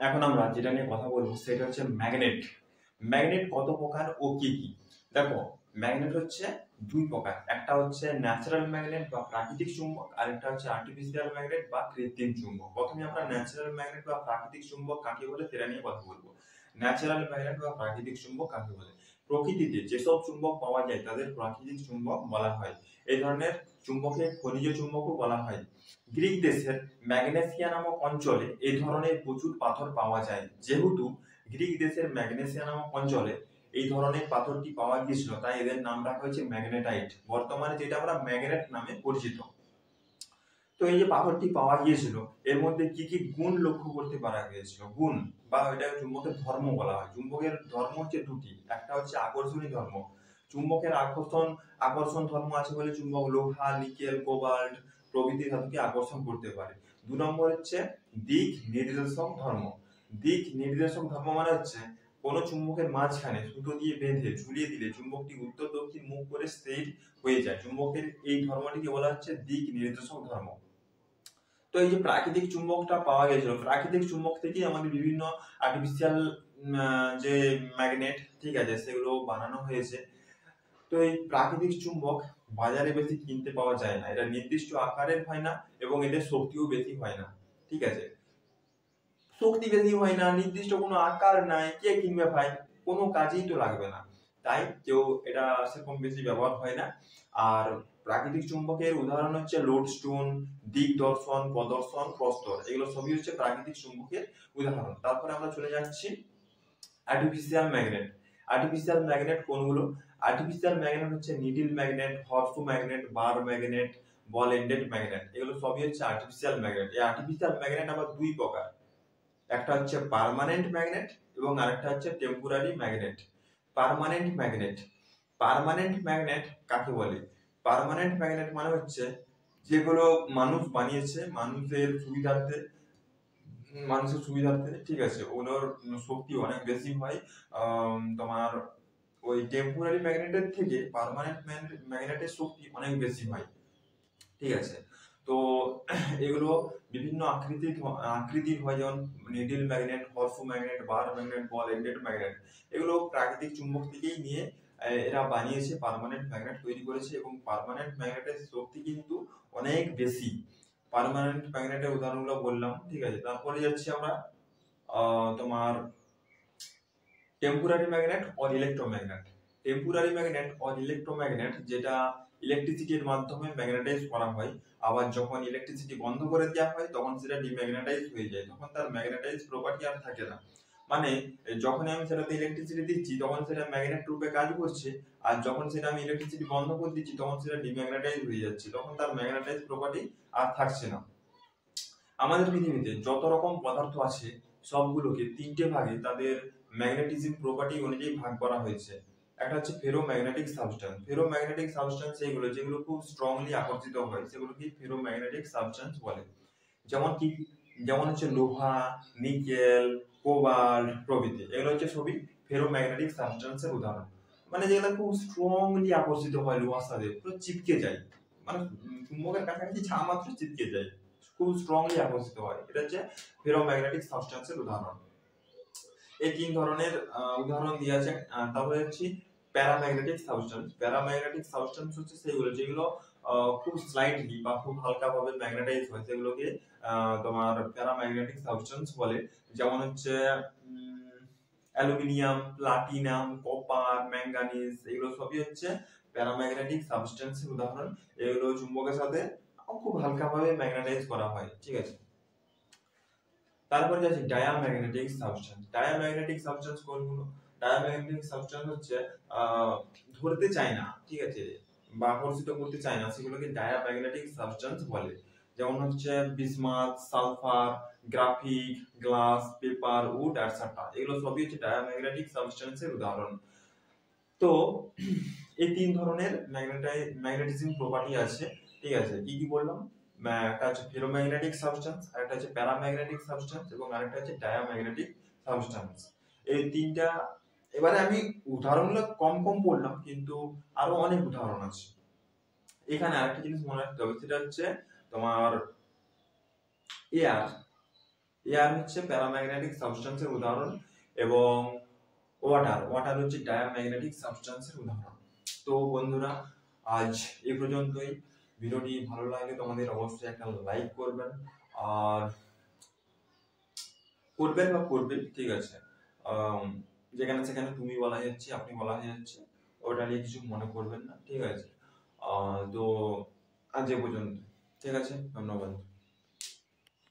এখন আমরা যেটা নিয়ে কথা বলবো সেটা হচ্ছে ম্যাগনেট। ম্যাগনেট কত প্রকার ও কি কি? দেখো, ম্যাগনেট হচ্ছে দুই প্রকার, একটা হচ্ছে ন্যাচারাল ম্যাগনেট বা প্রাকৃতিক চুম্বক, আর একটা হচ্ছে আর্টিফিশিয়াল ম্যাগনেট বা কৃত্রিম চুম্বক। প্রথমে আমরা ন্যাচারাল ম্যাগনেট বা প্রাকৃতিক চুম্বক কাকে বলে সেটা নিয়ে কথা বলবো। ন্যাচারাল ম্যাগনেট বা প্রাকৃতিক চুম্বক কাকে বলে? প্রকৃতিতে যেসব চুম্বক পাওয়া যায় তাদের প্রাকৃতিক চুম্বক বলা হয়। এই ধরনের চুম্বকে খনিজ চুম্বকও বলা হয়। গ্রিক দেশের ম্যাগনেসিয়া নামক অঞ্চলে এই ধরনের প্রচুর পাথর পাওয়া যায়। যেহেতু গ্রিক দেশের ম্যাগনেসিয়া নামক অঞ্চলে এই ধরনের পাথরটি পাওয়া গিয়েছিল, তাই এদের নাম রাখা হয়েছে ম্যাগনেটাইট, বর্তমানে যেটা আমরা ম্যাগনেট নামে পরিচিত। তো এই যে পাথরটি পাওয়া গিয়েছিল, এর মধ্যে কি কি গুণ লক্ষ্য করতে পারা গিয়েছিল? গুণ বা এটা চুম্বকের ধর্ম বলা হয়। চুম্বকের ধর্ম হচ্ছে দুটি, একটা হচ্ছে আকর্ষণী ধর্ম। চুম্বকের আকর্ষণ ধর্ম আছে বলে চুম্বক লোহা, নিকেল, কোবাল্ট প্রভৃতি ধাতুকে আকর্ষণ করতে পারে। 2 নম্বর হচ্ছে দিক নির্দেশক ধর্ম। দিক নির্দেশক ধর্ম মানে হচ্ছে কোন চুম্বকের মাঝখানে সুতো দিয়ে বেঁধে ঝুলিয়ে দিলে চুম্বকটি উত্তর দক্ষিণ মুখ করে স্থির হয়ে যায়। চুম্বকের এই ধর্মটিকে বলা হচ্ছে দিক নির্দেশক ধর্ম। তো এই যে প্রাকৃতিক চুম্বকটা পাওয়া গেছিল, প্রাকৃতিক চুম্বক থেকেই আমাদের বিভিন্ন আর্টিফিশিয়াল যে ম্যাগনেট, ঠিক আছে, সেগুলো বানানো হয়েছে। তো এই প্রাকৃতিক চুম্বক বাজারে বেশি কিনতে পাওয়া যায় না, এটা নির্দিষ্ট আকারের হয় না এবং এদের শক্তিও বেশি হয় না। ঠিক আছে, শক্তি বেশি হয় না, নির্দিষ্ট কোনো আকার নাই, কে কিনবে ভাই? কোনো কাজেই তো লাগবে না, তাই কেউ এটা সেরকম বেশি ব্যবহার হয় না। আর প্রাকৃতিক চুম্বকের উদাহরণ হচ্ছে লোডস্টোন, দিগদর্শন, প্রদর্শন, প্রস্তর, এগুলো সবই হচ্ছে প্রাকৃতিক চুম্বকের উদাহরণ। তারপরে আমরা চলে যাচ্ছি আর্টিফিশিয়াল ম্যাগনেট। আর্টিফিশিয়াল ম্যাগনেট কোনগুলো? আর্টিফিশিয়াল ম্যাগনেট হচ্ছে needle magnet, horse magnet, bar magnet, ball ended magnet, এগুলো সবই হচ্ছে আর্টিফিশিয়াল ম্যাগনেট। এই আর্টিফিশিয়াল ম্যাগনেট আবার দুই প্রকার, একটা হচ্ছে পার্মানেন্ট ম্যাগনেট এবং আরেকটা হচ্ছে temporary magnet. Permanent magnet, permanent magnet কাকে বলে? পার্মানেন্ট ম্যাগনেট মানে হচ্ছে যেগুলো মানুষ বানিয়েছে মানুষের সুবিধার্থে, ঠিক আছে, ওগুলোর শক্তি অনেক বেশি হয়। তোমার ওই টেম্পোরারি ম্যাগনেটের থেকে পার্মানেন্ট ম্যাগনেটের শক্তি অনেক বেশি হয়। ঠিক আছে, তো এগুলো বিভিন্ন আকৃতির হয়, যেমন needle magnet, horse magnet, bar magnet, ball ended magnet. এগুলো প্রাকৃতিক চুম্বক থেকেই নিয়ে এরা বানিয়েছে, পার্মানেন্ট ম্যাগনেট তৈরি করেছে, এবং পার্মানেন্ট ম্যাগনেটের শক্তি কিন্তু অনেক বেশি। পার্মানেন্ট ম্যাগনেটের উদাহরণগুলো বললাম, ঠিক আছে। তারপরে যাচ্ছি আমরা তোমার temporary magnet or electromagnet. Temporary magnet or electromagnet যেটা ইলেকট্রিসিটির মাধ্যমে ম্যাগনেটাইজ করা হয়, আবার যখন ইলেকট্রিসিটি বন্ধ করে দেওয়া হয় তখন সেটা ডিম্যাগনেটাইজ হয়ে যায়, তখন তার ম্যাগনেটাইজ প্রপার্টি আর থাকে না। মানে যখন আমি সেটাতে ইলেকট্রিসিটি দিচ্ছি তখন সেটা ম্যাগনেট রূপে কাজ করছে, আর যখন সেটা আমি ইলেকট্রিসিটি বন্ধ করে দিচ্ছি তখন সেটা ডিম্যাগনেটাইজ হয়ে যাচ্ছে, তখন তার ম্যাগনেটাইজ প্রপার্টি আর থাকছে না। আমাদের পৃথিবীতে যত রকম পদার্থ আছে সবগুলোকে তিনটে ভাগে তাদের ম্যাগনেটিজম প্রপার্টি অনুযায়ী ভাগ করা হয়েছে। একটা হচ্ছে ফেরোম্যাগনেটিক সাবস্টেন্স। ফেরোম্যাগনেটিক সাবস্টেন্স এইগুলো যেগুলো খুব স্ট্রংলি আকর্ষিত হয় সেগুলোকে ফেরোম্যাগনেটিক সাবস্টেন্স বলে। যেমন কি? যেমন হচ্ছে লোহা, নিকেল, কোবাল্ট প্রভৃতি, এগুলো হচ্ছে সবই ফেরোম্যাগনেটিক সাবস্টেন্সের উদাহরণ। মানে যেগুলো খুব স্ট্রংলি আকর্ষিত হয় লোহার সাথে, পুরো চিপকে যায়, মানে চুম্বকের কাছাকাছি ছা মাত্র চিপকে যায়, খুব স্ট্রংলি আকর্ষিত হয়, এটা হচ্ছে ফেরোম্যাগনেটিক সাবস্টেন্সের উদাহরণ। এই তিন ধরনের উদাহরণ দিয়ে আছে। তারপরে হচ্ছে প্যারাম্যাগনেটিক সাবস্টেন্স। প্যারাম্যাগনেটিক সাবস্টেন্স হচ্ছে সেগুলো যেগুলো খুব স্লাইটলি বা খুব হালকা ভাবে ম্যাগনেটাইজ হয়, সেগুলোকে তোমার প্যারাম্যাগনেটিক সাবস্টেন্স বলে। যেমন হচ্ছে অ্যালুমিনিয়াম, প্লাটিনাম, কপার, ম্যাঙ্গানিজ, এগুলো সবই হচ্ছে প্যারাম্যাগনেটিক সাবস্টেন্সের উদাহরণ। এগুলো চুম্বকের সাথে খুব হালকা ভাবে ম্যাগনেটাইজ করা হয়, ঠিক আছে। তারপরে যাচ্ছি ডায়াম্যাগনেটিক সাবস্টেন্স। ডায়াম্যাগনেটিক সাবস্টেন্স কোনগুলো? ডায়াম্যাগনেটিক সাবস্টেন্স হচ্ছে ধরতে চায় না, ঠিক আছে, বা আকর্ষিত করতে চায় না, সেগুলোকে ডায়াম্যাগনেটিক সাবস্টেন্স বলে। যেমন হচ্ছে bismuth, sulphur, graphite, glass, paper, wood, etcetera, এগুলো সবই হচ্ছে ডায়াম্যাগনেটিক সাবস্টেন্সের উদাহরণ। তো এই তিন ধরনের ম্যাগনেটিজম প্রপার্টি আছে, ঠিক আছে। কি কি বললাম? একটা হচ্ছে ফেরোম্যাগনেটিক সাবস্টেন্স, আরেকটা হচ্ছে প্যারাম্যাগনেটিক সাবস্টেন্স, এবং আরেকটা হচ্ছে ডায়াম্যাগনেটিক সাবস্টেন্স। এই তিনটা, এবারে আমি উদাহরণগুলো কম কম বললাম, কিন্তু আরো অনেক উদাহরণ আছে। এখানে আরেকটা জিনিস মনে রাখতে হবে, সেটা হচ্ছে তোমার এয়ার। এয়ার হচ্ছে প্যারাম্যাগনেটিক সাবস্টেন্সের উদাহরণ, এবং ওয়াটার হচ্ছে ডায়াম্যাগনেটিক সাবস্টেন্সের উদাহরণ। তো বন্ধুরা, আজ এই পর্যন্তই। ভিডিওটি ভালো লাগলে তোমাদের অবশ্যই একটা লাইক করবেন, আর করবেন, ঠিক আছে। যেখানে সেখানে তুমি বলা যাচ্ছে, আপনি বলা যাচ্ছে, ওটা নিয়ে কিছু মনে করবেন না, ঠিক আছে। তো আজ এ পর্যন্ত, ঠিক আছে, ধন্যবাদ।